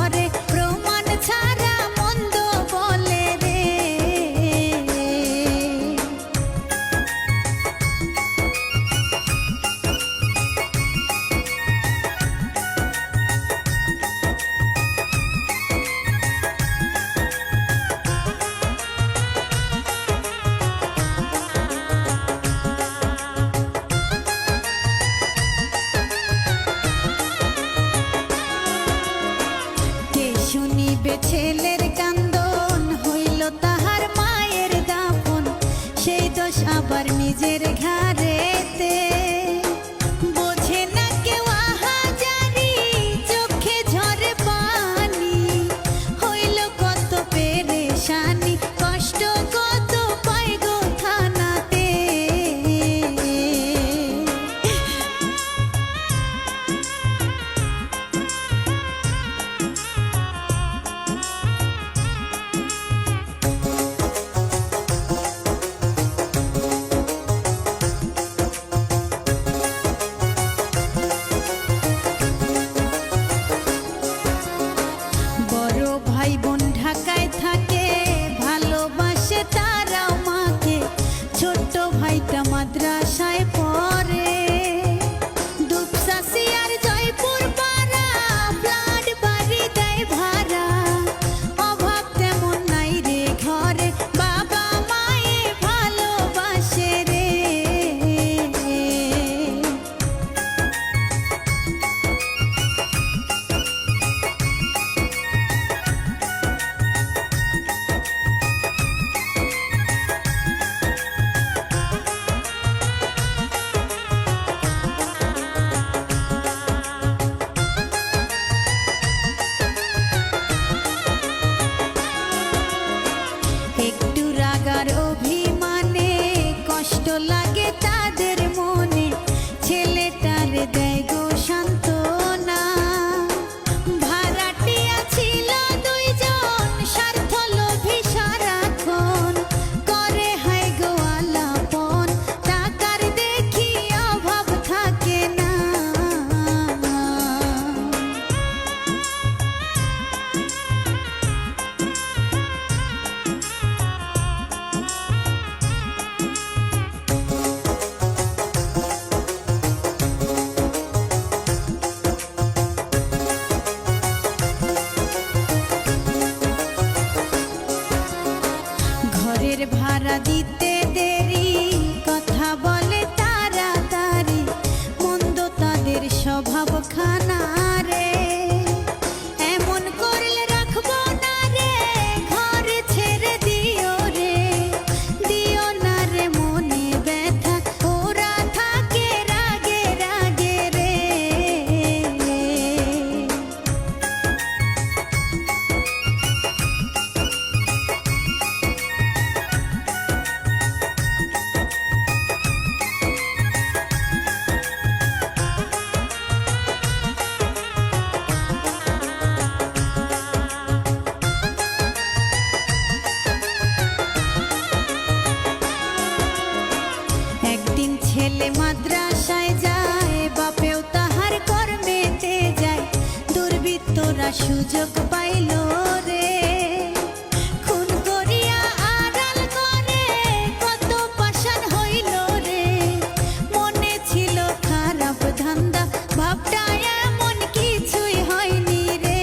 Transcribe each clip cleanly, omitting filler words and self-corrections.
করে প্রমাণ ছাড়া মন্দ বলে রে। শুনিবে ছেলের কান্দন হইল তাহার মায়ের দাফন, সেই দোষ আবার নিজের ঘাড়েতে। বোঝে না কেউ আহাজারি, চোখে ঝরে পানি, হইল কত পেরেশানি, কষ্ট কত পায় গো থানাতে। ভাই বোন ঢাকায় থাকে, ভালোবাসে তারাও মাকে, ছোট্ট ভাইটা মাদ্রাসায় পড়ে। দুপচাচি আর জয়পুর পাড়া, ব্লাড বাড়ি দেয় ভাড়া, অভাব তেমন নাই রে ঘরে, বাবা মায়ে ভালোবাসে রে। একটু রাগার অভিমানে কষ্ট লাগে তাদের মনে, ছেলেটার দেয় গো সান্ত্বনা। ভাড়াটিয়া ছিল দুইজন, স্বার্থ লোভী সারাক্ষণ, করে হায় গো আলাপন, টাকার দেখি অভাব থাকে না। ঘরের ভাড়া দিতে দেরি, কথা বলে তাড়াতাড়ি, মন্দ তাদের স্বভাব খানা রে। এমন করলে রাখবো না রে, ঘর ছেড়ে দিও রে, দিও না রে মনে ব্যথা, ওরা থাকে রাগে রাগে রে। একদিন ছেলে মাদ্রাসায় যায়, বাপেও তাহার কর্মেতে যায়, দুর্বৃত্তরা সুযোগ পাইল রে, খুন করিয়া আড়াল করে কত পাষাণ হইল রে। মনে ছিল খারাপ ধান্দা, ভাবটা এমন কিছুই হয়নি রে।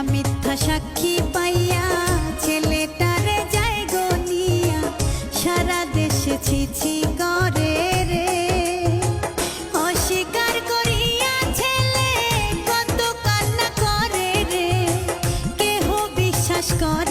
মিথ্যা সাক্ষী পাইয়া ছেলেটারে যায় গনিয়া সারা দেশে ছিছি করে রে অস্বীকার করিয়া ছেলে কত কান্না করে রে কেহ বিশ্বাস করে